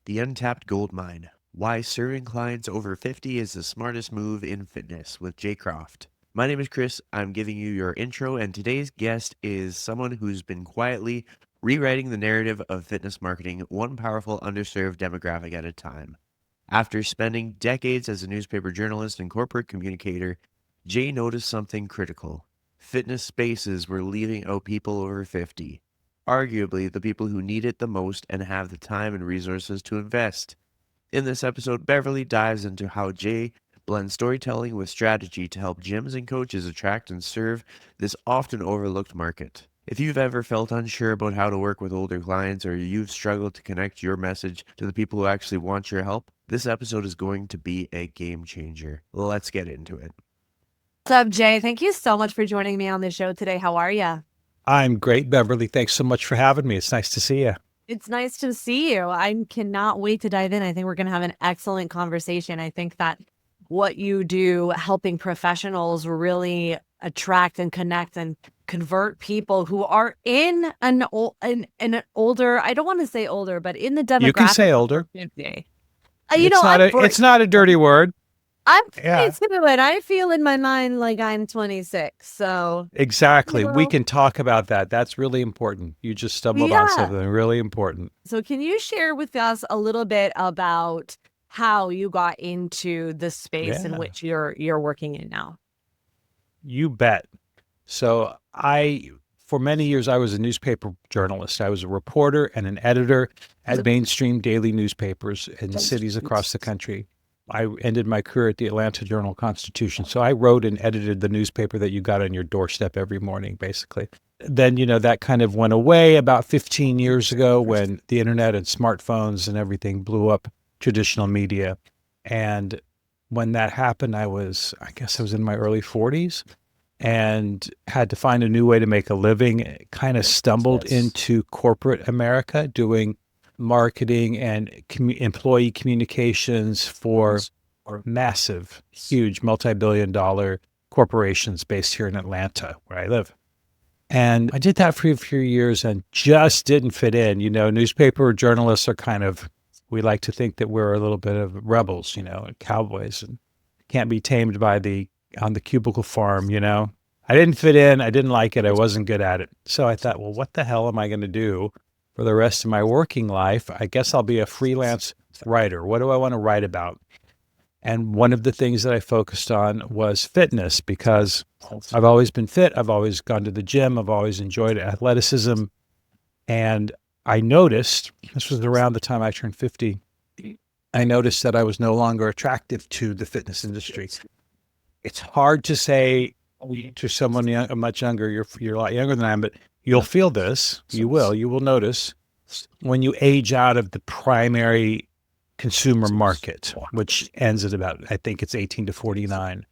The Untapped Goldmine: Why Serving Clients Over 50 is the Smartest Move in Fitness with Jay Croft. My name is Chris. I'm giving you your intro, and today's guest is someone who's been quietly rewriting the narrative of fitness marketing, one powerful underserved demographic at a time. After spending decades as a newspaper journalist and corporate communicator, Jay noticed something critical. Fitness spaces were leaving out people over 50, arguably the people who need it the most and have the time and resources to invest. In this episode, Beverly dives into how Jay blends storytelling with strategy to help gyms and coaches attract and serve this often overlooked market. If you've ever felt unsure about how to work with older clients, or you've struggled to connect your message to the people who actually want your help, this episode is going to be a game changer. Let's get into it. What's up, Jay? Thank you so much for joining me on the show today. How are you? I'm great, Beverly. Thanks so much for having me. It's nice to see you. It's nice to see you. I cannot wait to dive in. I think we're going to have an excellent conversation. I think that what you do helping professionals really attract and connect and convert people who are in an older, I don't want to say older, but in the demographic. You can say older. 50. It's not a dirty word. I'm 22 and I feel in my mind like I'm 26. So exactly. We can talk about that. That's really important. You just stumbled on something really important. So can you share with us a little bit about how you got into the space in which you're working in now? You bet. So for many years, I was a newspaper journalist. I was a reporter and an editor at mainstream daily newspapers in cities across the country. I ended my career at the Atlanta Journal-Constitution. So I wrote and edited the newspaper that you got on your doorstep every morning, basically. Then, that kind of went away about 15 years ago when the internet and smartphones and everything blew up traditional media. And when that happened, I guess I was in my early 40s and had to find a new way to make a living. Kind of stumbled into corporate America doing marketing and employee communications for massive, huge, multi-billion-dollar corporations based here in Atlanta, where I live. And I did that for a few years and just didn't fit in. Newspaper journalists are we like to think that we're a little bit of rebels, cowboys, and can't be tamed on the cubicle farm, I didn't fit in. I didn't like it. I wasn't good at it. So I thought, well, what the hell am I going to do for the rest of my working life? I guess I'll be a freelance writer. What do I want to write about? And one of the things that I focused on was fitness, because I've always been fit. I've always gone to the gym. I've always enjoyed athleticism. And I noticed, this was around the time I turned 50, I noticed that I was no longer attractive to the fitness industry. It's hard to say to someone much younger, you're a lot younger than I am, but you'll feel this. You will notice when you age out of the primary consumer market, which ends at about, I think it's 18 to 49.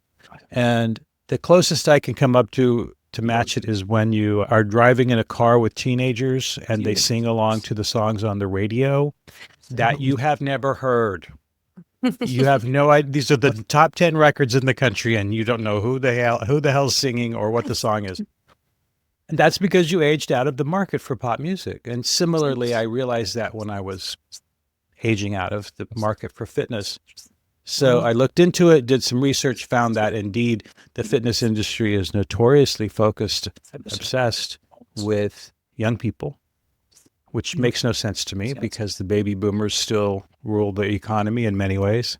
And the closest I can come up to match it is when you are driving in a car with teenagers and they sing along to the songs on the radio that you have never heard. You have no idea. These are the top 10 records in the country and you don't know who the hell's singing or what the song is. And that's because you aged out of the market for pop music. And similarly, I realized that when I was aging out of the market for fitness. So I looked into it, did some research, found that indeed the fitness industry is notoriously obsessed with young people, which makes no sense to me because the baby boomers still rule the economy in many ways.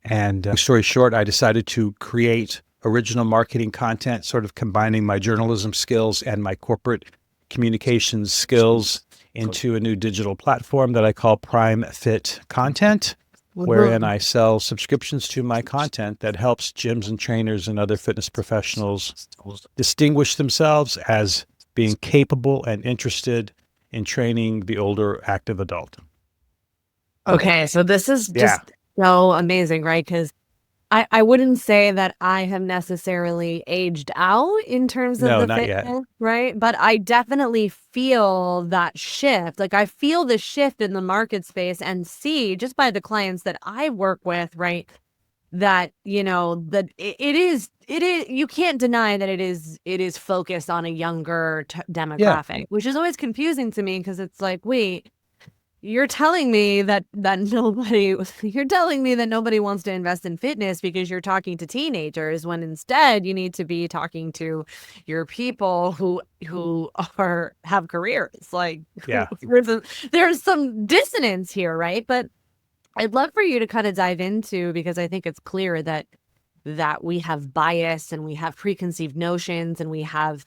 And long story short, I decided to create original marketing content, sort of combining my journalism skills and my corporate communications skills into a new digital platform that I call Prime Fit Content, wherein I sell subscriptions to my content that helps gyms and trainers and other fitness professionals distinguish themselves as being capable and interested in training the older active adult. Okay, so this is just so amazing, right? Because I wouldn't say that I have necessarily aged out in terms of the fitness, yet. Right? But I definitely feel that shift. Like I feel the shift in the market space and see just by the clients that I work with, right? That, that it is, you can't deny that it is focused on a younger demographic, which is always confusing to me because it's like, wait, you're telling me that nobody wants to invest in fitness because you're talking to teenagers, when instead you need to be talking to your people who have careers. Like, Yeah. there's some dissonance here, right? But I'd love for you to kind of dive into, because I think it's clear that we have bias and we have preconceived notions and we have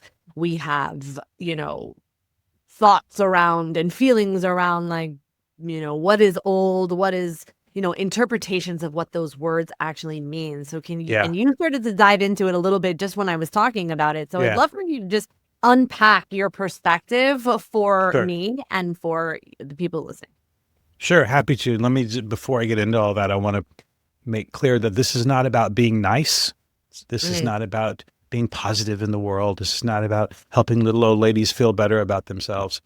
thoughts around and feelings around, like, what is old, what is, interpretations of what those words actually mean. So can you, and you started to dive into it a little bit just when I was talking about it. So I'd love for you to just unpack your perspective for me and for the people listening. Sure. Happy to. Let me, before I get into all that, I want to make clear that this is not about being nice. This is not about being positive in the world. This is not about helping little old ladies feel better about themselves.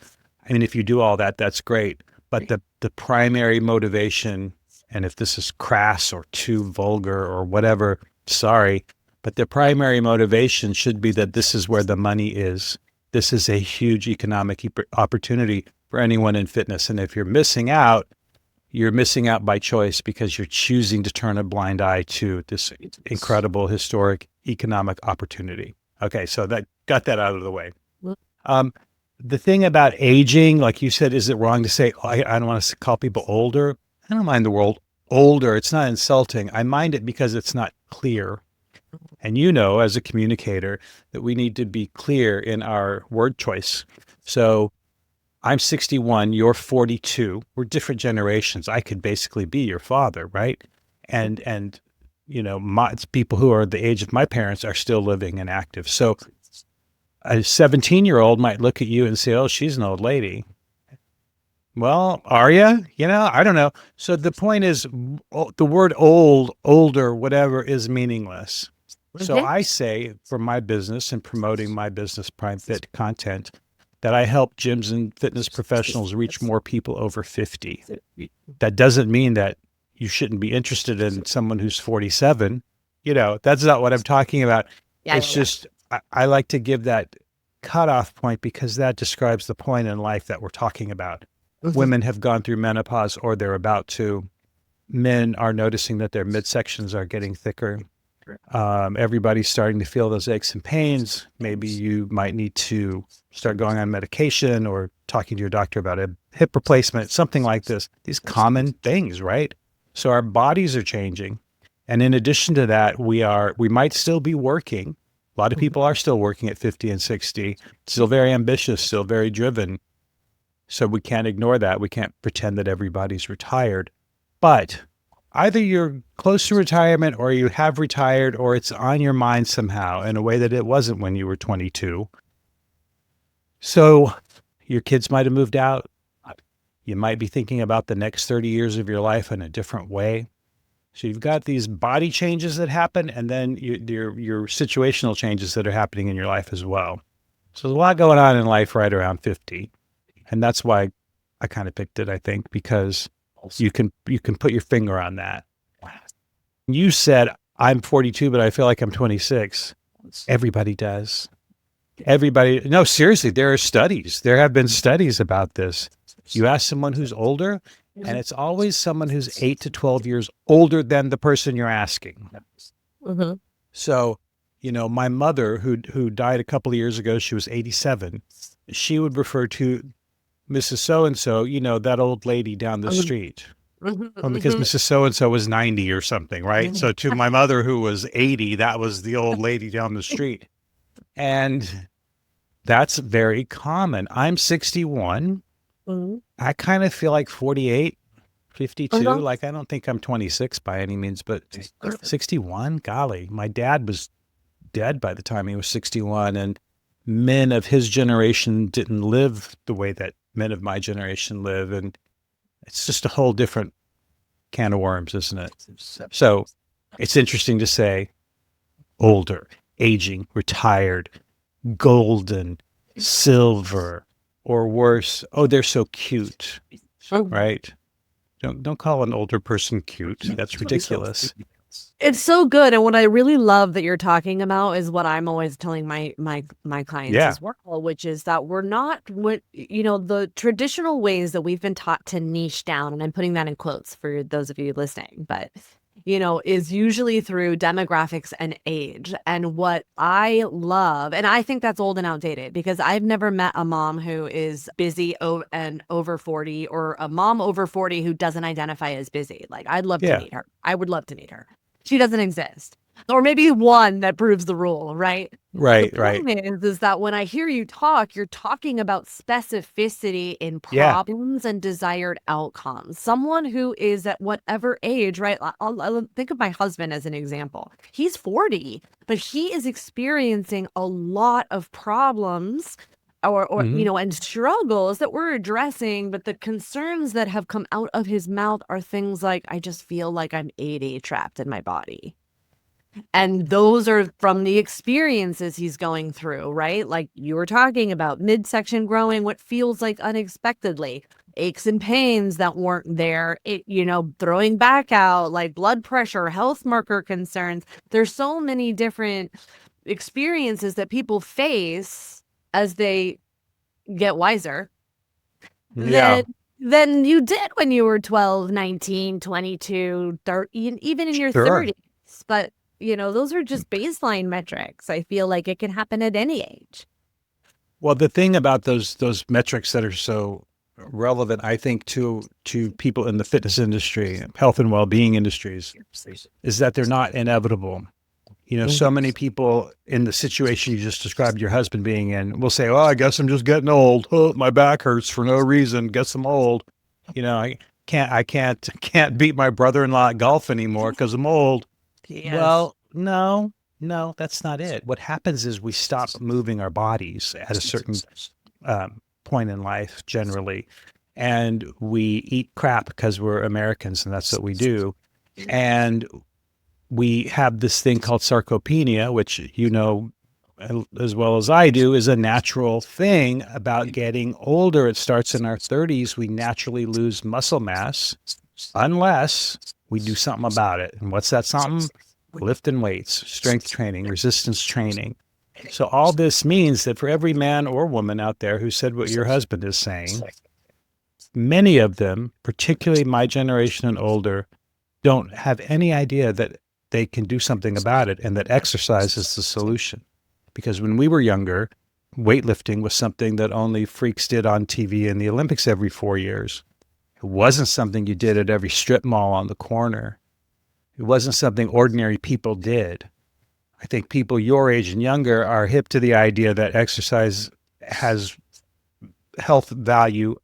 I mean, if you do all that, that's great. But the primary motivation, and if this is crass or too vulgar or whatever, sorry, but the primary motivation should be that this is where the money is. This is a huge economic opportunity for anyone in fitness. And if you're missing out, you're missing out by choice, because you're choosing to turn a blind eye to this incredible historic economic opportunity. Okay, so that got that out of the way. The thing about aging, like you said, is it wrong to say, I don't want to call people older? I don't mind the word older. It's not insulting. I mind it because it's not clear. And as a communicator, that we need to be clear in our word choice. So I'm 61, you're 42. We're different generations. I could basically be your father, right? And people who are the age of my parents are still living and active. So a 17-year-old might look at you and say, oh, she's an old lady. Well, are you? I don't know. So the point is, the word old, older, whatever is meaningless. So I say, for my business and promoting my business, Prime Fit content, that I help gyms and fitness professionals reach more people over 50. That doesn't mean that you shouldn't be interested in someone who's 47. That's not what I'm talking about. It's just, I like to give that cutoff point, because that describes the point in life that we're talking about. Women have gone through menopause, or they're about to. Men are noticing that their midsections are getting thicker. Everybody's starting to feel those aches and pains. Maybe you might need to start going on medication or talking to your doctor about a hip replacement, something like this. These common things, right? So our bodies are changing. And in addition to that, we might still be working. A lot of people are still working at 50 and 60, still very ambitious, still very driven. So we can't ignore that. We can't pretend that everybody's retired. But either you're close to retirement, or you have retired, or it's on your mind somehow in a way that it wasn't when you were 22. So your kids might have moved out. You might be thinking about the next 30 years of your life in a different way. So you've got these body changes that happen, and then your situational changes that are happening in your life as well. So there's a lot going on in life right around 50. And that's why I kind of picked it, I think, because you can put your finger on that. You said, I'm 42, but I feel like I'm 26. Everybody does. No, seriously, there are studies. There have been studies about this. You ask someone who's older, and it's always someone who's 8 to 12 years older than the person you're asking. So, my mother, who died a couple of years ago, she was 87. She would refer to Mrs. So-and-so, that old lady down the street. Well, because Mrs. So-and-so was 90 or something, right? So to my mother, who was 80, that was the old lady down the street. And that's very common. I'm 61. I kind of feel like 48, 52. Like, I don't think I'm 26 by any means, but 61, golly, my dad was dead by the time he was 61. And men of his generation didn't live the way that men of my generation live. And it's just a whole different can of worms, isn't it? So it's interesting to say older, aging, retired, golden, silver, or worse, oh, they're so cute, right? Don't call an older person cute. That's ridiculous. It's so good. And what I really love that you're talking about is what I'm always telling my clients as well, which is that we're not the traditional ways that we've been taught to niche down, and I'm putting that in quotes for those of you listening, but is usually through demographics and age. And what I love, and I think that's old and outdated, because I've never met a mom who is busy and over 40, or a mom over 40 who doesn't identify as busy. Like, I'd love to meet her. I would love to meet her. She doesn't exist. Or maybe one that proves the rule, right? Right, the point is that when I hear you talk, you're talking about specificity in problems and desired outcomes. Someone who is at whatever age, right? I'll think of my husband as an example. He's 40, but he is experiencing a lot of problems or and struggles that we're addressing, but the concerns that have come out of his mouth are things like, I just feel like I'm 80 trapped in my body. And those are from the experiences he's going through, right? Like you were talking about, midsection growing what feels like unexpectedly, aches and pains that weren't there, throwing back out, like blood pressure, health marker concerns. There's so many different experiences that people face as they get wiser than you did when you were 12, 19, 22, 30, even in your 30s. But those are just baseline metrics. I feel like it can happen at any age. Well, the thing about those metrics that are so relevant, I think, to people in the fitness industry, health and well-being industries, is that they're not inevitable. So many people in the situation you just described your husband being in will say, "Oh, I guess I'm just getting old. Oh, my back hurts for no reason. Guess I'm old. I can't beat my brother-in-law at golf anymore because I'm old." Yes. Well, no, that's not it. What happens is we stop moving our bodies at a certain point in life, generally, and we eat crap because we're Americans and that's what we do. And we have this thing called sarcopenia, which as well as I do, is a natural thing about getting older. It starts in our 30s. We naturally lose muscle mass unless we do something about it. And what's that something? Lifting weights, strength training, resistance training. So all this means that for every man or woman out there who said what your husband is saying, many of them, particularly my generation and older, don't have any idea that they can do something about it and that exercise is the solution. Because when we were younger, weightlifting was something that only freaks did on TV in the Olympics every 4 years. It wasn't something you did at every strip mall on the corner. It wasn't something ordinary people did. I think people your age and younger are hip to the idea that exercise has health value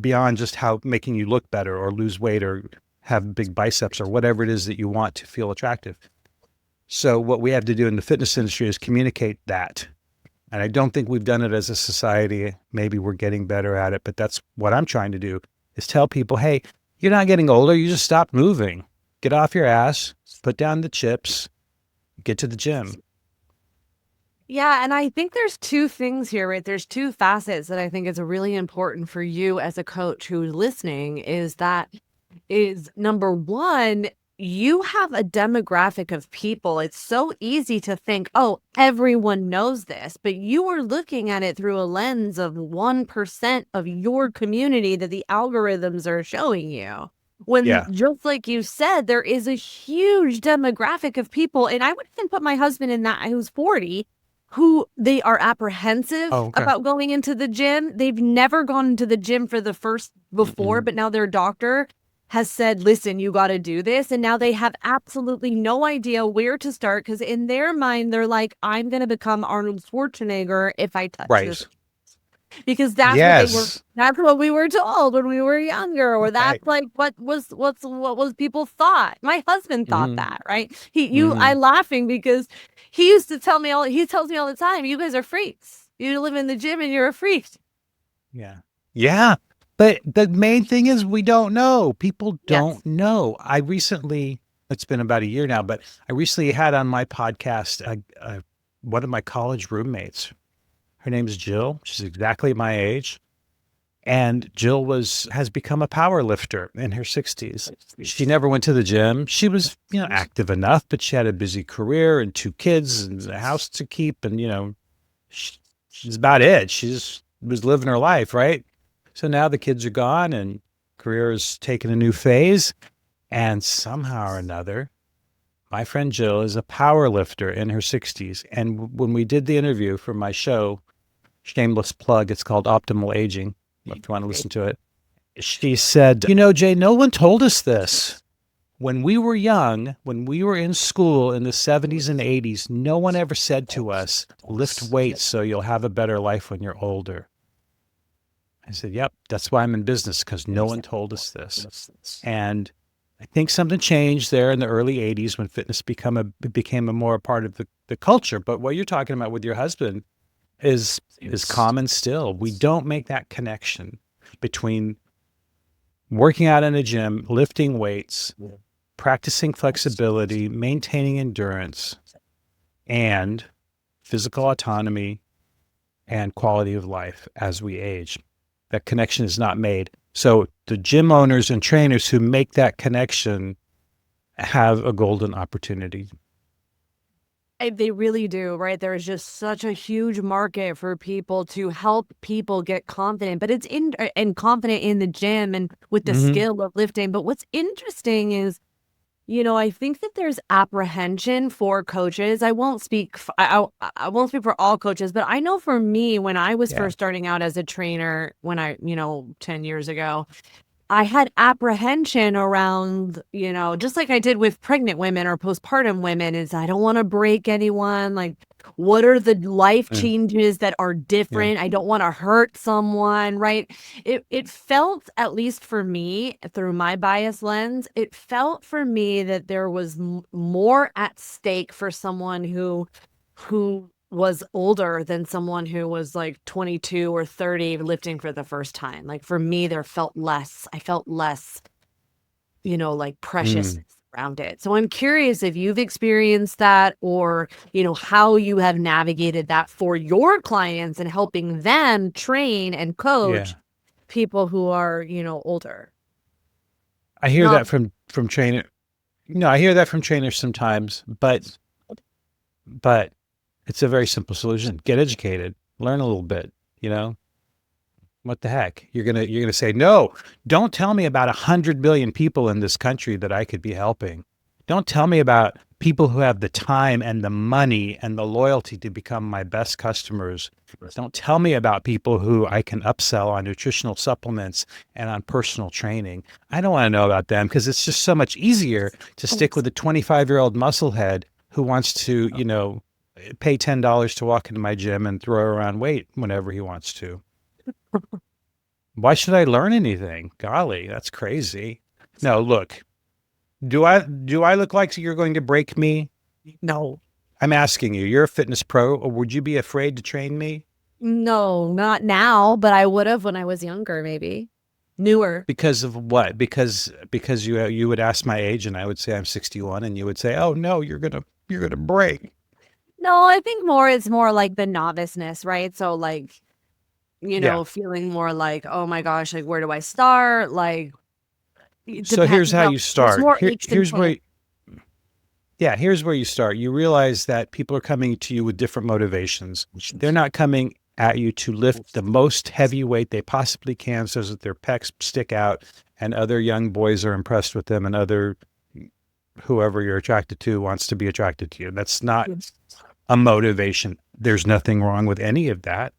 beyond just how making you look better or lose weight or have big biceps or whatever it is that you want to feel attractive. So what we have to do in the fitness industry is communicate that. And I don't think we've done it as a society. Maybe we're getting better at it, but that's what I'm trying to do, is tell people, hey, you're not getting older. You just stop moving. Get off your ass, put down the chips, get to the gym. Yeah, and I think there's two things here, right? There's two facets that I think is really important for you as a coach who's listening, is number one, you have a demographic of people. It's so easy to think, oh, everyone knows this, but you are looking at it through a lens of 1% of your community that the algorithms are showing you. When, just like you said, there is a huge demographic of people, and I would even put my husband in that, who's 40, who they are apprehensive about going into the gym. They've never gone into the gym for the first before, but now their doctor has said, listen, you got to do this. And now they have absolutely no idea where to start, because in their mind, they're like, I'm going to become Arnold Schwarzenegger if I touch this. Because that's what we were told when we were younger, or that's like what was people thought. My husband thought that, right? I laughing because he used to tell me he tells me all the time, you guys are freaks. You live in the gym and you're a freak. Yeah. But the main thing is we don't know. People don't know. I recently, it's been about a year now, but I recently had on my podcast one of my college roommates. Her name is Jill. She's exactly my age. And Jill has become a power lifter in her 60s. She never went to the gym. She was, active enough, but she had a busy career and 2 kids and a house to keep. And, she's about it. She just was living her life, right? So now the kids are gone and career is taking a new phase. And somehow or another, my friend Jill is a power lifter in her 60s. And when we did the interview for my show, shameless plug, it's called Optimal Aging, if you want to listen to it. She said, Jay, no one told us this. When we were young, when we were in school in the 70s and 80s, no one ever said to us, lift weights so you'll have a better life when you're older. I said, yep, that's why I'm in business, because no one told us this. And I think something changed there in the early 80s when fitness became a more part of the culture. But what you're talking about with your husband is common still. We don't make that connection between working out in a gym, lifting weights, practicing flexibility, maintaining endurance, and physical autonomy and quality of life as we age. That connection is not made. So the gym owners and trainers who make that connection have a golden opportunity. They really do, right? There is just such a huge market for people to help people get confident, but and confident in the gym and with the skill of lifting. But what's interesting is, I think that there's apprehension for coaches. I won't speak I won't speak for all coaches, but I know for me, when I was first starting out as a trainer, when 10 years ago, I had apprehension around, just like I did with pregnant women or postpartum women, is I don't want to break anyone. Like, what are the life changes that are different? Yeah. I don't want to hurt someone, right? It felt, at least for me, through my bias lens, it felt for me that there was more at stake for someone who was older than someone who was like 22 or 30 lifting for the first time. Like, for me, I felt less, like preciousness around it. So I'm curious if you've experienced that, or, how you have navigated that for your clients and helping them train and coach people who are, older. I hear that from trainers. No, I hear that from trainers sometimes, but it's a very simple solution. Get educated, learn a little bit, what the heck? You're going to say, no, don't tell me about 100 billion people in this country that I could be helping. Don't tell me about people who have the time and the money and the loyalty to become my best customers. Don't tell me about people who I can upsell on nutritional supplements and on personal training. I don't want to know about them, because it's just so much easier to stick with a 25-year-old musclehead who wants to, pay $10 to walk into my gym and throw around weight whenever he wants to. Why should I learn anything? Golly, that's crazy. No, look, do I look like you're going to break me? No. I'm asking you, you're a fitness pro, or would you be afraid to train me? No, not now, but I would have when I was younger, maybe. Newer. Because of what? Because you would ask my age and I would say I'm 61, and you would say, oh no, you're gonna break. No, I think it's more like the noviceness, right? So like, feeling more like, oh my gosh, like, where do I start? Like, so here's how you start. Here's where you start. You realize that people are coming to you with different motivations. They're not coming at you to lift the most heavy weight they possibly can so that their pecs stick out and other young boys are impressed with them, and other whoever you're attracted to wants to be attracted to you. That's not a motivation. There's nothing wrong with any of that.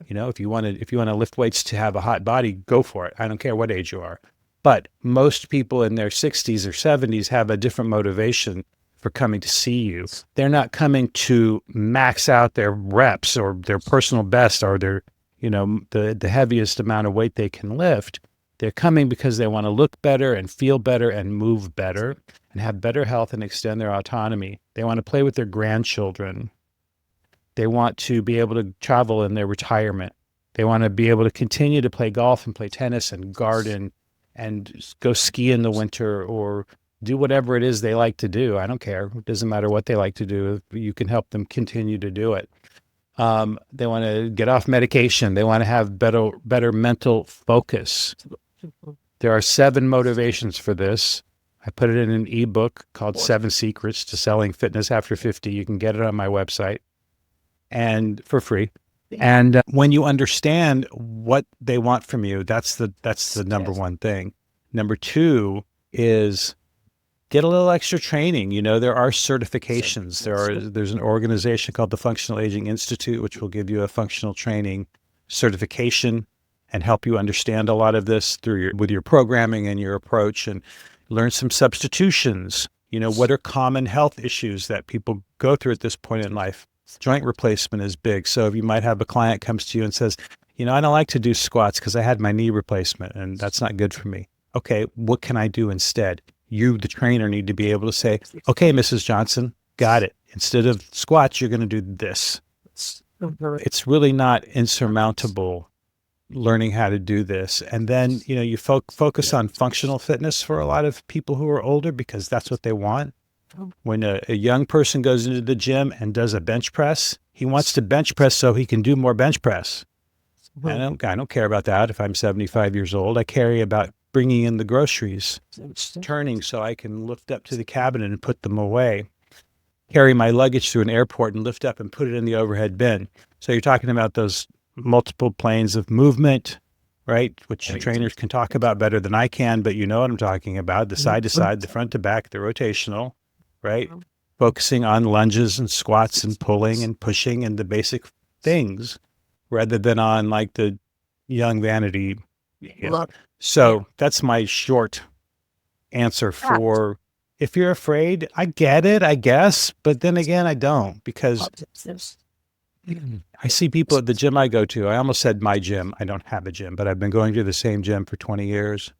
If you want to lift weights to have a hot body, go for it. I don't care what age you are. But most people in their 60s or 70s have a different motivation for coming to see you. They're not coming to max out their reps or their personal best or their, the heaviest amount of weight they can lift. They're coming because they want to look better and feel better and move better and have better health and extend their autonomy. They want to play with their grandchildren. They want to be able to travel in their retirement. They want to be able to continue to play golf and play tennis and garden and go ski in the winter, or do whatever it is they like to do. I don't care. It doesn't matter what they like to do. You can help them continue to do it. They want to get off medication. They want to have better mental focus. There are 7 motivations for this. I put it in an ebook called 7 Secrets to Selling Fitness After 50. You can get it on my website and for free. And when you understand what they want from you, that's the number one thing. Number 2 is get a little extra training. There are certifications. There's an organization called the Functional Aging Institute, which will give you a functional training certification and help you understand a lot of this with your programming and your approach, and learn some substitutions. What are common health issues that people go through at this point in life? Joint replacement is big. So if you might have a client comes to you and says, I don't like to do squats because I had my knee replacement and that's not good for me. Okay, what can I do instead? You, the trainer, need to be able to say, okay, Mrs. Johnson, got it. Instead of squats, you're going to do this. It's really not insurmountable learning how to do this. And then, you focus on functional fitness for a lot of people who are older because that's what they want. When a young person goes into the gym and does a bench press, he wants to bench press so he can do more bench press. I don't care about that if I'm 75 years old. I care about bringing in the groceries, turning so I can lift up to the cabinet and put them away, carry my luggage through an airport and lift up and put it in the overhead bin. So you're talking about those multiple planes of movement, right? Which trainers can talk about better than I can, but you know what I'm talking about. The side to side, the front to back, the rotational, right? Focusing on lunges and squats and pulling and pushing and the basic things rather than on like the young vanity. So that's my short answer for if you're afraid. I get it, I guess, but then again, I don't, because I see people at the gym I go to. I almost said my gym. I don't have a gym, but I've been going to the same gym for 20 years.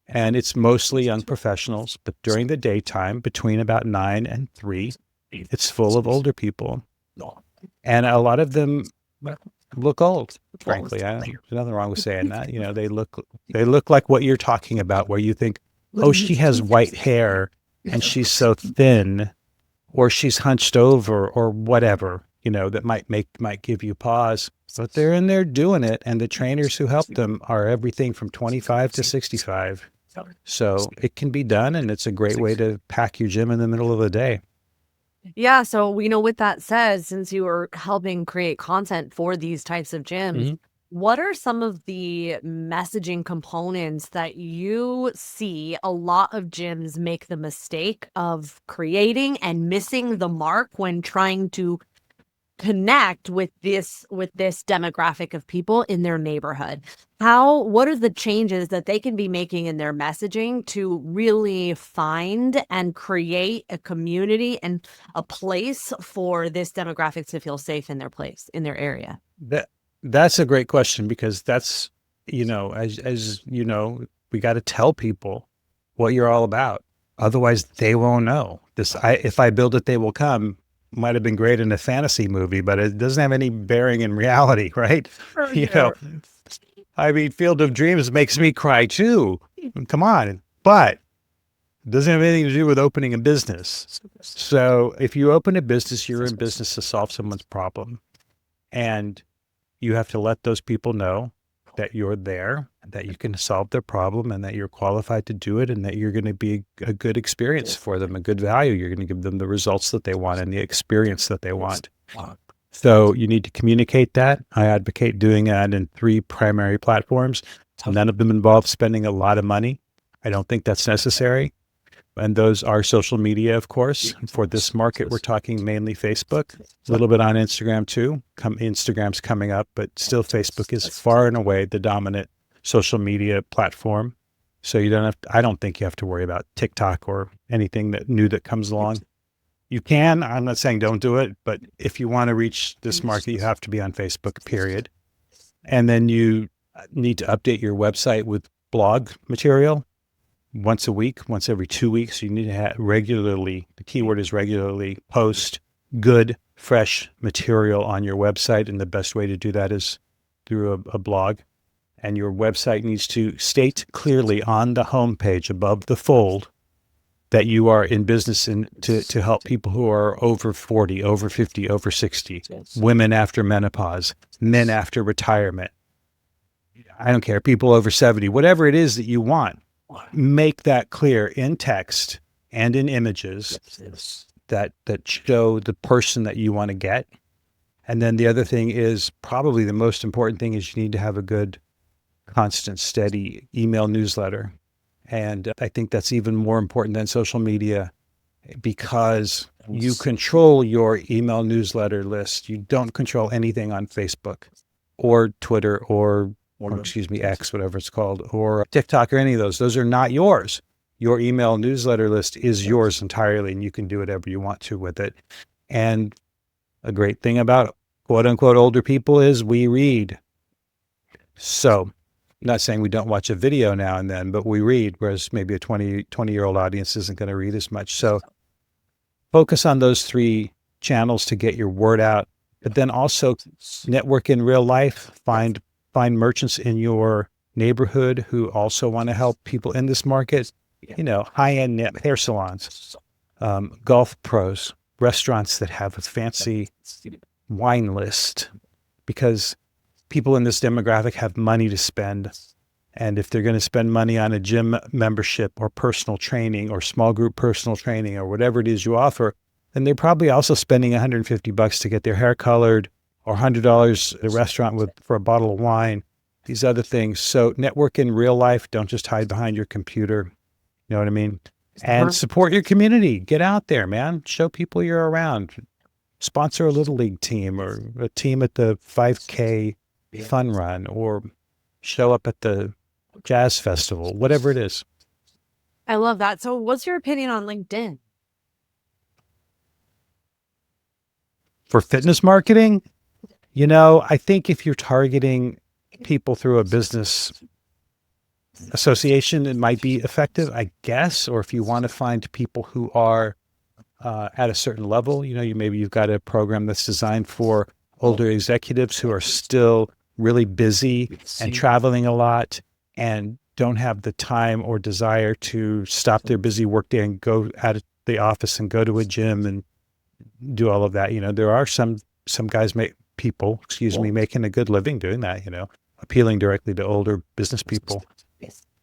And it's mostly young professionals, but during the daytime, between about 9 and 3, it's full of older people. And a lot of them look old, frankly. There's nothing wrong with saying that. They look like what you're talking about, where you think, oh, she has white hair and she's so thin, or she's hunched over, or whatever, that might give you pause. But they're in there doing it, and the trainers who help them are everything from 25 to 65. So it can be done, and it's a great way to pack your gym in the middle of the day. Yeah. So, with that said, since you are helping create content for these types of gyms, what are some of the messaging components that you see a lot of gyms make the mistake of creating and missing the mark when trying to connect with this demographic of people in their neighborhood? What are the changes that they can be making in their messaging to really find and create a community and a place for this demographic to feel safe in their area? That's a great question, because that's, as you know, we got to tell people what you're all about. Otherwise they won't know. If I build it, they will come might have been great in a fantasy movie, but it doesn't have any bearing in reality, right? Field of Dreams makes me cry too. Come on. But it doesn't have anything to do with opening a business. So if you open a business, you're in business to solve someone's problem. And you have to let those people know that you're there, that you can solve their problem, and that you're qualified to do it, and that you're going to be a good experience for them, a good value. You're going to give them the results that they want and the experience that they want. So you need to communicate that. I advocate doing that in 3 primary platforms. None of them involve spending a lot of money. I don't think that's necessary. And those are social media, of course. For this market, we're talking mainly Facebook, a little bit on Instagram too. Instagram's coming up, but still Facebook is far and away the dominant social media platform. So I don't think you have to worry about TikTok or anything new that comes along. You can, I'm not saying don't do it, but if you want to reach this market, you have to be on Facebook, period. And then you need to update your website with blog material. Once a week, once every 2 weeks. You need to regularly, the keyword is regularly, post good, fresh material on your website. And the best way to do that is through a blog. And your website needs to state clearly on the homepage above the fold that you are in business to help people who are over 40, over 50, over 60, women after menopause, men after retirement. I don't care, people over 70, whatever it is that you want, make that clear in text and in images that show the person that you want to get. And then the other thing is, probably the most important thing, is you need to have a good, constant, steady email newsletter. And I think that's even more important than social media, because you control your email newsletter list. You don't control anything on Facebook or Twitter or X, whatever it's called, or TikTok, or any of those. Those are not yours. Your email newsletter list is yours entirely, and you can do whatever you want to with it. And a great thing about quote unquote older people is we read. So I'm not saying we don't watch a video now and then, but we read, whereas maybe a 20-year-old audience isn't going to read as much. So focus on those 3 channels to get your word out, but then also network in real life. Find merchants in your neighborhood who also want to help people in this market. High-end hair salons, golf pros, restaurants that have a fancy wine list, because people in this demographic have money to spend. And if they're going to spend money on a gym membership or personal training or small group personal training or whatever it is you offer, then they're probably also spending $150 to get their hair colored, or $100 at a restaurant for a bottle of wine, these other things. So network in real life. Don't just hide behind your computer. You know what I mean? And support your community. Get out there, man. Show people you're around. Sponsor a little league team or a team at the 5K fun run, or show up at the jazz festival, whatever it is. I love that. So what's your opinion on LinkedIn? For fitness marketing, I think if you're targeting people through a business association, it might be effective, I guess. Or if you want to find people who are at a certain level, you've got a program that's designed for older executives who are still really busy and traveling a lot and don't have the time or desire to stop their busy workday and go out of the office and go to a gym and do all of that. There are some guys, making a good living doing that, appealing directly to older business people.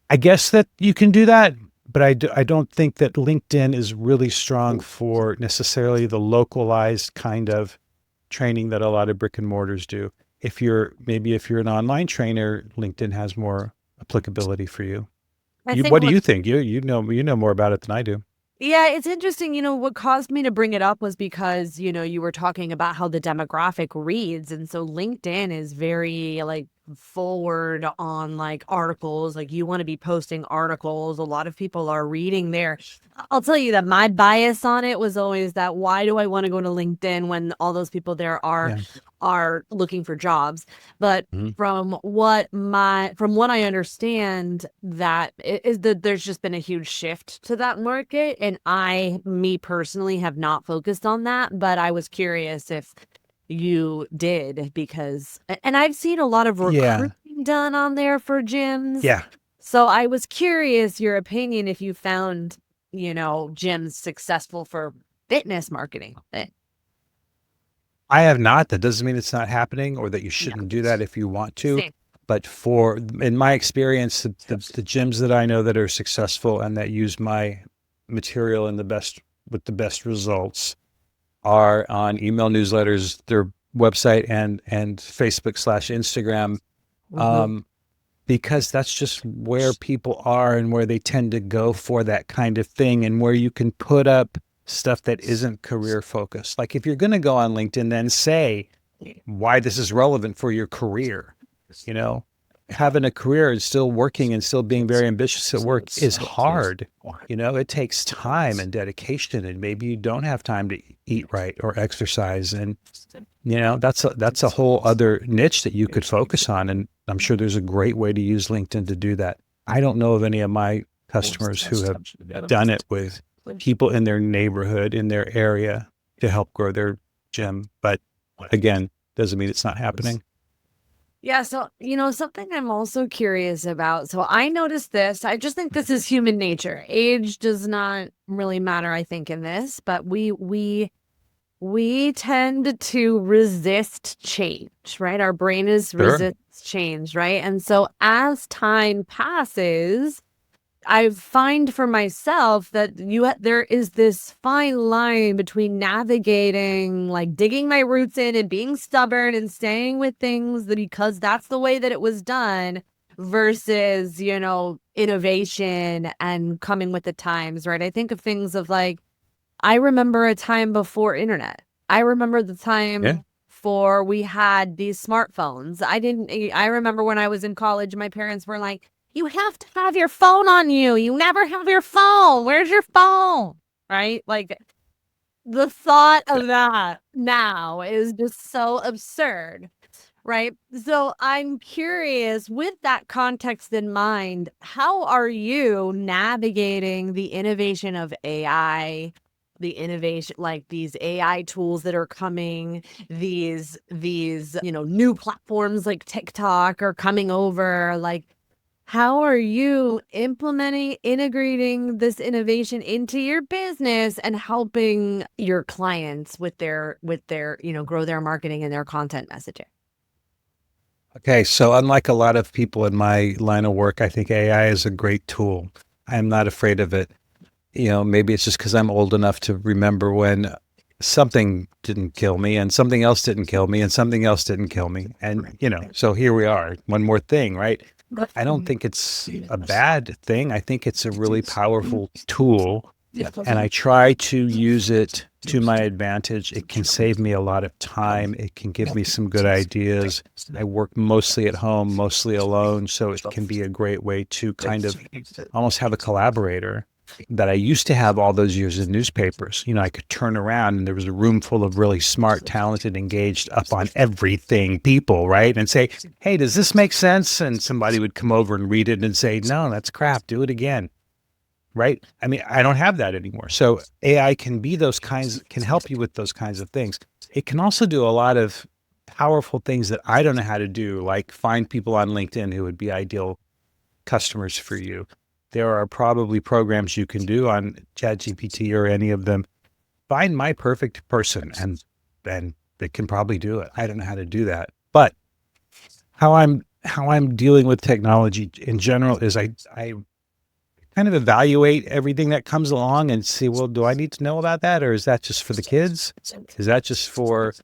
I guess that you can do that, but I don't think that LinkedIn is really strong for necessarily the localized kind of training that a lot of brick and mortars do. If you're an online trainer, LinkedIn has more applicability for you. What do you think? You know more about it than I do. Yeah, it's interesting. What caused me to bring it up was because, you were talking about how the demographic reads. And so LinkedIn is very forward on articles. You want to be posting articles. A lot of people are reading there. I'll tell you that my bias on it was always that, why do I want to go to LinkedIn when all those people there are looking for jobs? But from what I understand, that is that there's just been a huge shift to that market, and me personally have not focused on that. But I was curious if you did, and I've seen a lot of recruiting done on there for gyms. Yeah. So I was curious your opinion if you found gyms successful for fitness marketing. I have not. That doesn't mean it's not happening or that you shouldn't do that if you want to. Same. But in my experience, the gyms that I know that are successful and that use my material with the best results are on email newsletters, their website, and Facebook/Instagram, because that's just where people are and where they tend to go for that kind of thing, and where you can put up stuff that isn't career focused. Like if you're going to go on LinkedIn, then say why this is relevant for your career. Having a career and still working and still being very ambitious at work is hard. It takes time and dedication, and maybe you don't have time to eat right or exercise. And, that's a whole other niche that you could focus on. And I'm sure there's a great way to use LinkedIn to do that. I don't know of any of my customers who have done it with people in their neighborhood, in their area, to help grow their gym. But again, doesn't mean it's not happening. Yeah, so, something I'm also curious about. So I noticed this. I just think this is human nature. Age does not really matter, I think, in this, but we tend to resist change, right? Our brain is Sure. resists change, right? And so as time passes, I find for myself that there is this fine line between navigating, like digging my roots in and being stubborn and staying with things because that's the way that it was done versus, innovation and coming with the times, right? I think of things of like, I remember a time before internet. I remember the time before we had these smartphones. I remember when I was in college, my parents were like, you have to have your phone on you. You never have your phone. Where's your phone? Right? Like the thought of that now is just so absurd. Right. So I'm curious, with that context in mind, how are you navigating the innovation of AI? The innovation, like these AI tools that are coming, these new platforms like TikTok are coming over. Like, how are you integrating this innovation into your business and helping your clients with their grow their marketing and their content messaging? Okay, so unlike a lot of people in my line of work, I think AI is a great tool. I'm not afraid of it. Maybe it's just because I'm old enough to remember when something didn't kill me and something else didn't kill me and something else didn't kill me. And, so here we are. One more thing, right? I don't think it's a bad thing. I think it's a really powerful tool. And I try to use it to my advantage. It can save me a lot of time. It can give me some good ideas. I work mostly at home, mostly alone. So it can be a great way to kind of almost have a collaborator that I used to have all those years in newspapers. I could turn around and there was a room full of really smart, talented, engaged, up on everything people, right? And say, hey, does this make sense? And somebody would come over and read it and say, no, that's crap. Do it again. Right? I mean, I don't have that anymore. So AI can help you with those kinds of things. It can also do a lot of powerful things that I don't know how to do, like find people on LinkedIn who would be ideal customers for you. There are probably programs you can do on ChatGPT or any of them. Find my perfect person, and then it can probably do it. I don't know how to do that. But how I'm dealing with technology in general is I kind of evaluate everything that comes along and see, well, do I need to know about that? Or is that just for the kids? Is that just for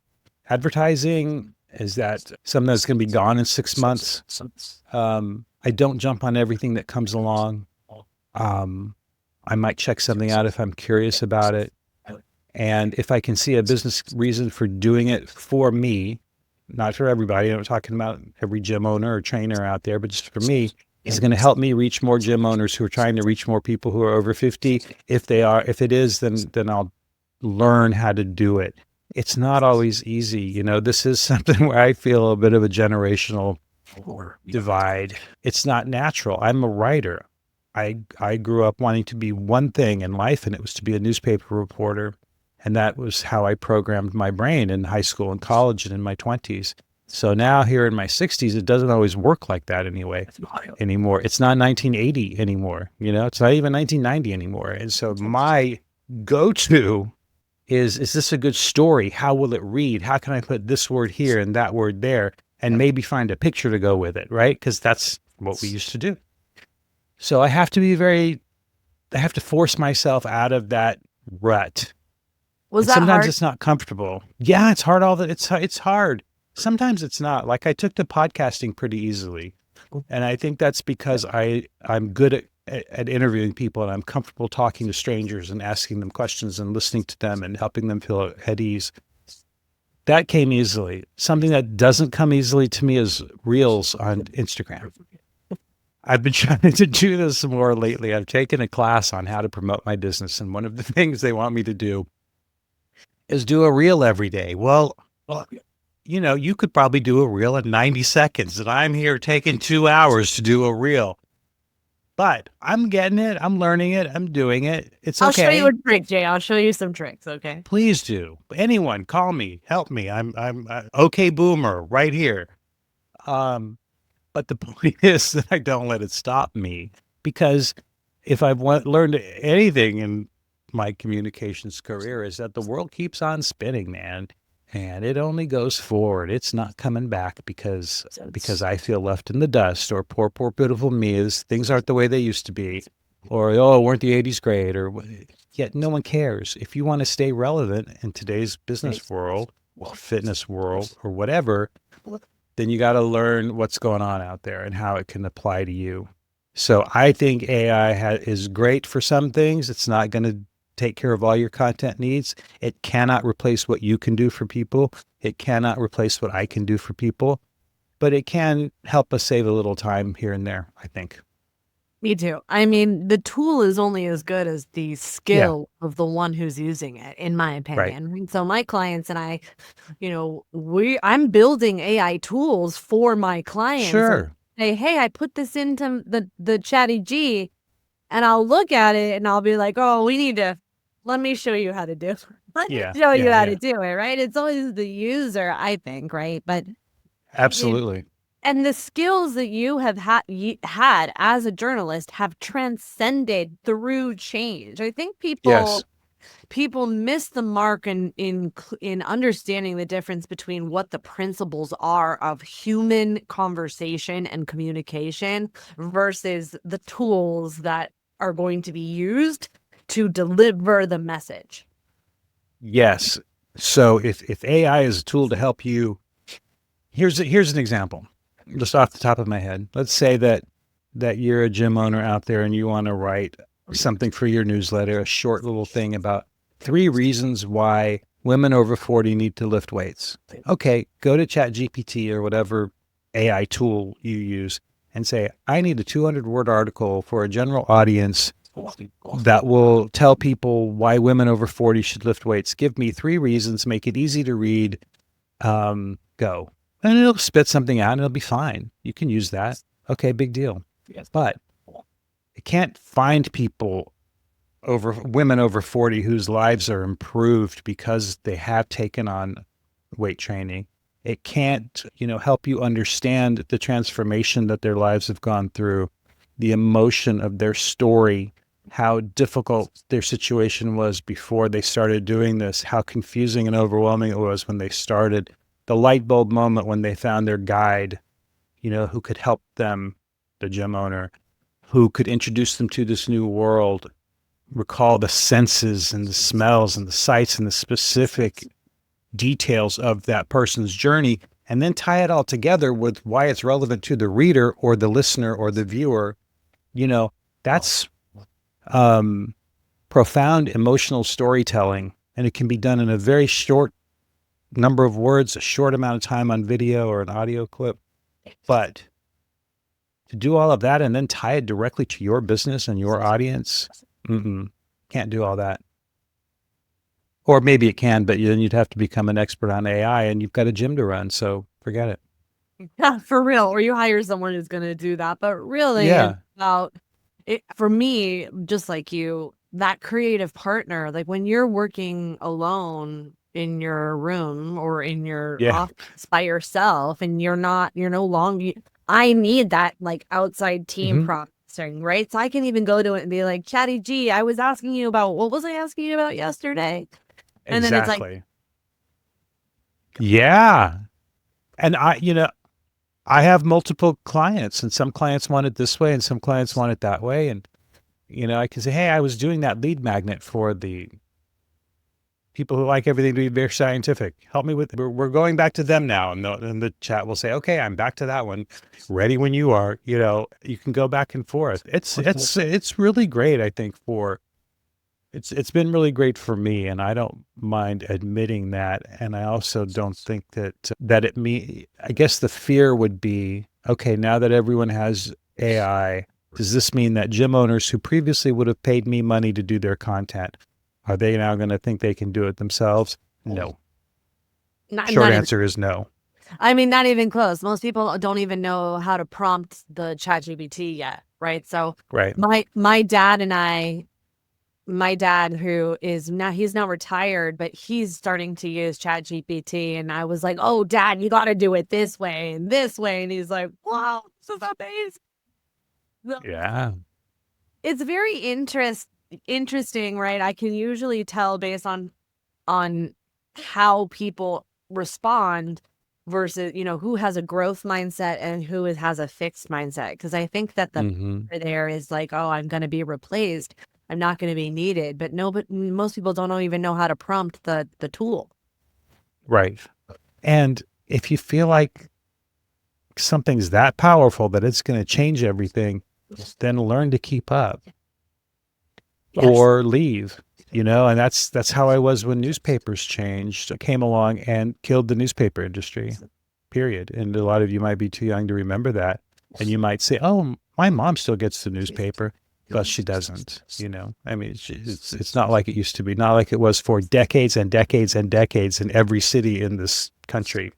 advertising? Is that something that's going to be gone in 6 months? I don't jump on everything that comes along. I might check something out if I'm curious about it. And if I can see a business reason for doing it for me, not for everybody, I'm not talking about every gym owner or trainer out there, but just for me, is going to help me reach more gym owners who are trying to reach more people who are over 50. If it is, then I'll learn how to do it. It's not always easy. This is something where I feel a bit of a generational divide. It's not natural. I'm a writer. I grew up wanting to be one thing in life, and it was to be a newspaper reporter. And that was how I programmed my brain in high school and college and in my 20s. So now here in my 60s, it doesn't always work like that anymore. It's not 1980 anymore. It's not even 1990 anymore. And so my go-to is this a good story? How will it read? How can I put this word here and that word there and maybe find a picture to go with it, right? Because that's what we used to do. So I have to force myself out of that rut. Was that sometimes hard? It's not comfortable. Yeah, it's hard. It's hard. Sometimes it's not. Like I took to podcasting pretty easily. And I think that's because I'm good at interviewing people, and I'm comfortable talking to strangers and asking them questions and listening to them and helping them feel at ease. That came easily. Something that doesn't come easily to me is Reels on Instagram. I've been trying to do this more lately. I've taken a class on how to promote my business, and one of the things they want me to do is do a reel every day. Well, you could probably do a reel in 90 seconds, and I'm here taking 2 hours to do a reel. But I'm getting it. I'm learning it. I'm doing it. It's okay. I'll show you a trick, Jay. I'll show you some tricks, okay? Please do. Anyone, call me. Help me. I'm okay Boomer right here. But the point is that I don't let it stop me, because if I've learned anything in my communications career, is that the world keeps on spinning, man, and it only goes forward. It's not coming back because I feel left in the dust, or poor pitiful me, is things aren't the way they used to be, or oh, weren't the 80s great, or yet no one cares. If you want to stay relevant in today's business world, or fitness world, or whatever, then you got to learn what's going on out there and how it can apply to you. So I think AI is great for some things. It's not going to take care of all your content needs. It cannot replace what you can do for people. It cannot replace what I can do for people, but it can help us save a little time here and there, I think. Me too. I mean, the tool is only as good as the skill of the one who's using it, in my opinion. Right. So my clients and I, I'm building AI tools for my clients. Sure. Say, hey, I put this into the Chatty G, and I'll look at it and I'll be like, oh, let me show you how to do it. Let me show you how to do it, right? It's always the user, I think, right? But absolutely. And the skills that you have had as a journalist have transcended through change. I think people miss the mark in understanding the difference between what the principles are of human conversation and communication versus the tools that are going to be used to deliver the message. Yes. So if AI is a tool to help you, here's an example. Just off the top of my head, let's say that you're a gym owner out there and you want to write something for your newsletter, a short little thing about 3 reasons why women over 40 need to lift weights. Okay, go to ChatGPT or whatever AI tool you use and say, I need a 200-word article for a general audience that will tell people why women over 40 should lift weights. Give me 3 reasons, make it easy to read, go. And it'll spit something out and it'll be fine. You can use that. Okay, big deal. Yes. But it can't find women over 40 whose lives are improved because they have taken on weight training. It can't, help you understand the transformation that their lives have gone through, the emotion of their story, how difficult their situation was before they started doing this, how confusing and overwhelming it was when they started. The light bulb moment when they found their guide, who could help them, the gym owner, who could introduce them to this new world, recall the senses and the smells and the sights and the specific details of that person's journey, and then tie it all together with why it's relevant to the reader or the listener or the viewer. That's profound emotional storytelling, and it can be done in a very short number of words, a short amount of time on video or an audio clip. But to do all of that and then tie it directly to your business and your audience, can't do all that. Or maybe it can, but then you'd have to become an expert on AI and you've got a gym to run, so forget it. Yeah, for real. Or you hire someone who's going to do that. But really, it's about it, for me, just like you, that creative partner, like when you're working alone in your room or in your office by yourself and you're no longer, I need that like outside team processing, right? So I can even go to it and be like, Chatty G, I was asking you about, what was I asking you about yesterday? And then it's like, yeah. And I have multiple clients, and some clients want it this way and some clients want it that way. And, I can say, hey, I was doing that lead magnet for the people who like everything to be very scientific. Help me with, we're going back to them now. And the chat will say, okay, I'm back to that one. Ready when you are. You can go back and forth. It's really great, I think, it's been really great for me, and I don't mind admitting that. And I also don't think I guess the fear would be, okay, now that everyone has AI, does this mean that gym owners who previously would have paid me money to do their content, are they now going to think they can do it themselves? No. Short answer is no. I mean, not even close. Most people don't even know how to prompt the ChatGPT yet, right? So my dad and I my dad, who is now, he's now retired, but he's starting to use ChatGPT. And I was like, oh, Dad, you got to do it this way and this way. And he's like, wow, this is amazing. Yeah. It's very interesting, right? I can usually tell based on how people respond versus, who has a growth mindset and who has a fixed mindset. Because I think that the there is like, oh, I'm going to be replaced. I'm not going to be needed. But most people don't even know how to prompt the tool. Right. And if you feel like something's that powerful that it's going to change everything, then learn to keep up. Yes. Or leave, and that's how I was when newspapers changed, came along and killed the newspaper industry, period. And a lot of you might be too young to remember that. And you might say, oh, my mom still gets the newspaper, but she doesn't, I mean, it's not like it used to be, not like it was for decades and decades and decades in every city in this country.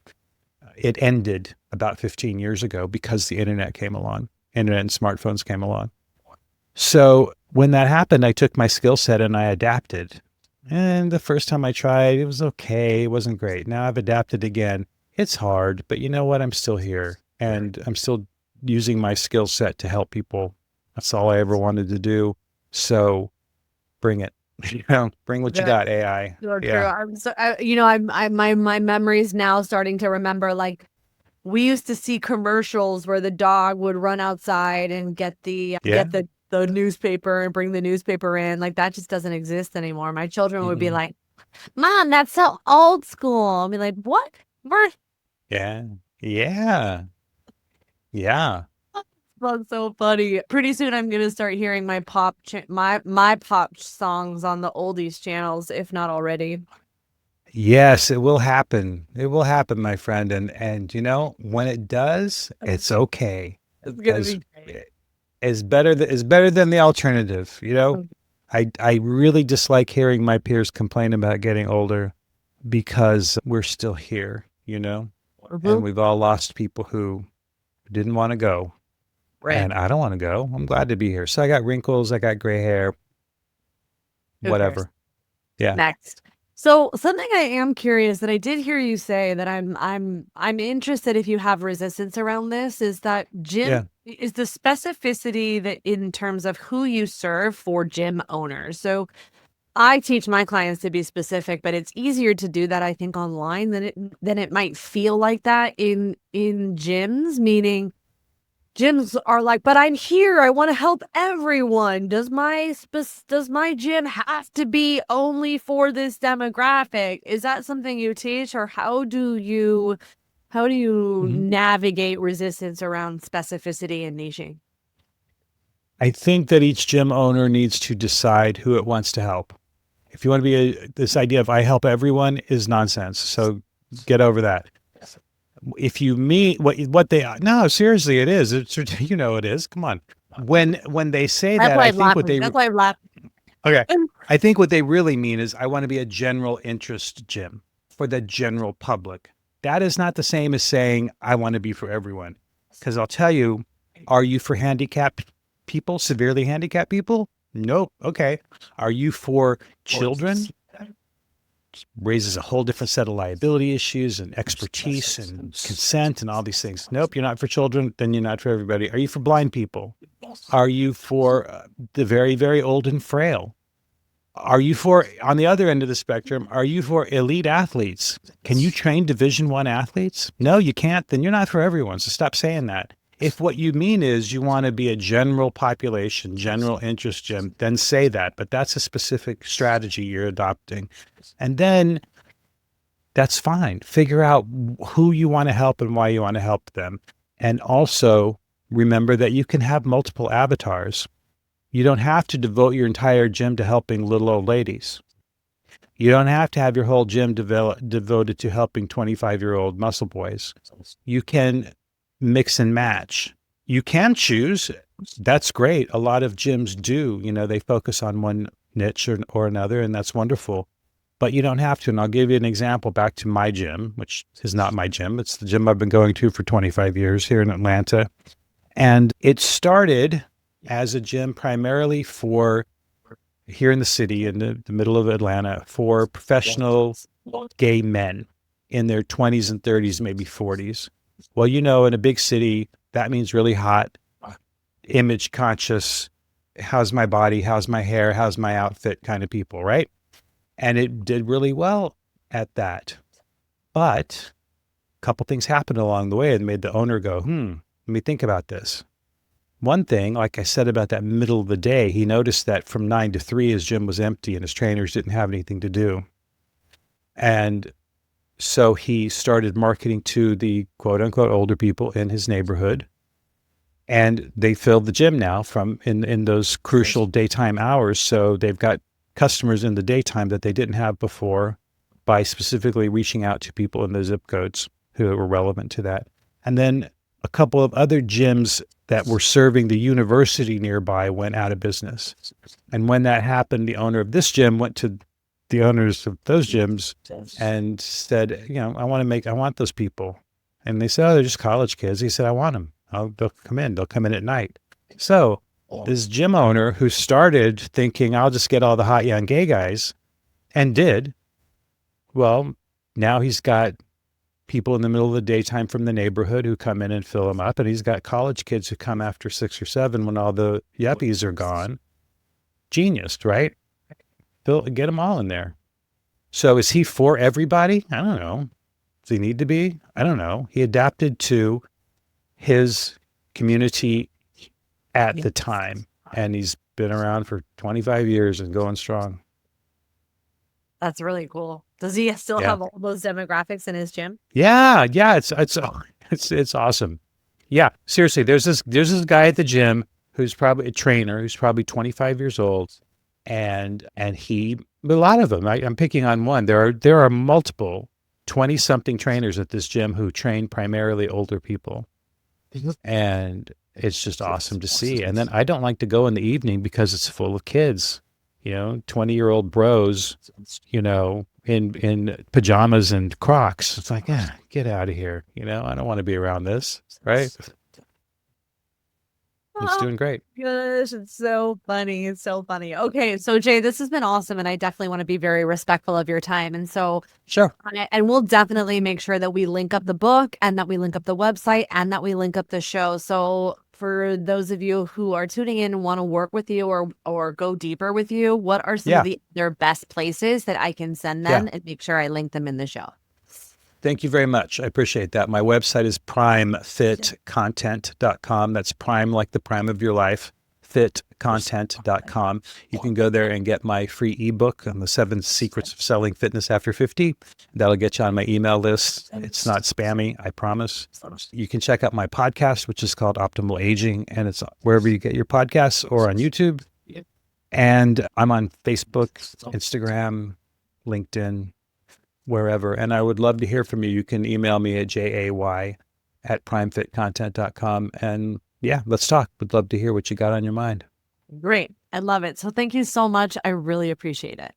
It ended about 15 years ago because the internet came along, internet and smartphones came along. So when that happened, I took my skill set and I adapted. And the first time I tried, it was okay. It wasn't great. Now I've adapted again. It's hard, but you know what? I'm still here and I'm still using my skill set to help people. That's all I ever wanted to do. So bring it. Bring what you got, AI. So true. I'm so, my memory's now starting to remember, like, we used to see commercials where the dog would run outside and get the newspaper and bring the newspaper in. Like, that just doesn't exist anymore. My children would be like, Mom, that's so old school. I'll be like, what? Yeah. That's so funny. Pretty soon I'm gonna start hearing my pop songs on the oldies channels, if not already. Yes, it will happen. It will happen, my friend. And when it does, it's okay. It's gonna be great. It's better than the alternative. I really dislike hearing my peers complain about getting older because we're still here, and we've all lost people who didn't want to go. Right. And I don't want to go. I'm glad to be here. So I got wrinkles, I got gray hair, whatever. Yeah. Next. So something I am curious that I did hear you say that I'm interested if you have resistance around this is that gym is the specificity that in terms of who you serve for gym owners. So I teach my clients to be specific, but it's easier to do that, I think, online than it might feel like that in gyms, meaning gyms are like, but I'm here. I want to help everyone. Does my gym have to be only for this demographic? Is that something you teach, or how do you navigate resistance around specificity and niching? I think that each gym owner needs to decide who it wants to help. If you want to be this idea of I help everyone is nonsense. So get over that. If you mean what they no, seriously, it is. It's it is. Come on. When they say that, I think what they that's why I'm laughing. Okay. I think what they really mean is I want to be a general interest gym for the general public. That is not the same as saying I want to be for everyone. Because I'll tell you, are you for handicapped people, severely handicapped people? Nope. Okay. Are you for children? Raises a whole different set of liability issues and expertise and consent and all these things. Nope, you're not for children, then you're not for everybody. Are you for blind people? Are you for the very, very old and frail? Are you for, on the other end of the spectrum, are you for elite athletes? Can you train Division I athletes? No, you can't. Then you're not for everyone. So stop saying that. If what you mean is you want to be a general population, general interest gym, then say that. But that's a specific strategy you're adopting. And then that's fine. Figure out who you want to help and why you want to help them. And also remember that you can have multiple avatars. You don't have to devote your entire gym to helping little old ladies. You don't have to have your whole gym devoted to helping 25-year-old muscle boys. You can mix and match. You can choose. That's great. A lot of gyms do. They focus on one niche or another, and that's wonderful. But you don't have to. And I'll give you an example back to my gym, which is not my gym. It's the gym I've been going to for 25 years here in Atlanta. And it started as a gym primarily for here in the city, in the middle of Atlanta, for professional gay men in their 20s and 30s, maybe 40s. Well, in a big city, that means really hot, image conscious, how's my body, how's my hair, how's my outfit kind of people, right? And it did really well at that. But a couple things happened along the way that made the owner go, let me think about this. One thing, like I said about that middle of the day, he noticed that from 9 to 3, his gym was empty and his trainers didn't have anything to do. And so he started marketing to the quote unquote older people in his neighborhood. And they filled the gym now from in those crucial daytime hours. So they've got customers in the daytime that they didn't have before by specifically reaching out to people in those zip codes who were relevant to that. And then a couple of other gyms that were serving the university nearby went out of business. And when that happened, the owner of this gym went to the owners of those gyms and said, I want those people. And they said, oh, they're just college kids. He said, I want them. They'll come in at night. So this gym owner who started thinking, I'll just get all the hot young gay guys, and did, well, now he's got people in the middle of the daytime from the neighborhood who come in and fill him up. And he's got college kids who come after 6 or 7 when all the yuppies are gone. Genius, right? Get them all in there. So is he for everybody? I don't know. Does he need to be? I don't know. He adapted to his community at the time, and he's been around for 25 years and going strong. That's really cool. Does he still have all those demographics in his gym? Yeah, it's awesome. Yeah, seriously, there's this guy at the gym who's probably a trainer who's probably 25 years old, and a lot of them. I'm picking on one. There are multiple 20-something trainers at this gym who train primarily older people. And it's just awesome to see. And then I don't like to go in the evening because it's full of kids, 20-year-old bros, in pajamas and Crocs. It's like, get out of here. I don't want to be around this, right? It's doing great. Gosh, it's so funny. It's so funny. Okay, so Jay, this has been awesome, and I definitely want to be very respectful of your time. And so, sure. And we'll definitely make sure that we link up the book, and that we link up the website, and that we link up the show. So for those of you who are tuning in and want to work with you or go deeper with you, what are some of their best places that I can send them and make sure I link them in the show? Thank you very much. I appreciate that. My website is primefitcontent.com. That's prime like the prime of your life, fitcontent.com. You can go there and get my free ebook on the 7 secrets of selling fitness after 50. That'll get you on my email list. It's not spammy, I promise. You can check out my podcast, which is called Optimal Aging, and it's wherever you get your podcasts or on YouTube. And I'm on Facebook, Instagram, LinkedIn, wherever. And I would love to hear from you. You can email me at jay@primefitcontent.com. And let's talk. Would love to hear what you got on your mind. Great. I love it. So thank you so much. I really appreciate it.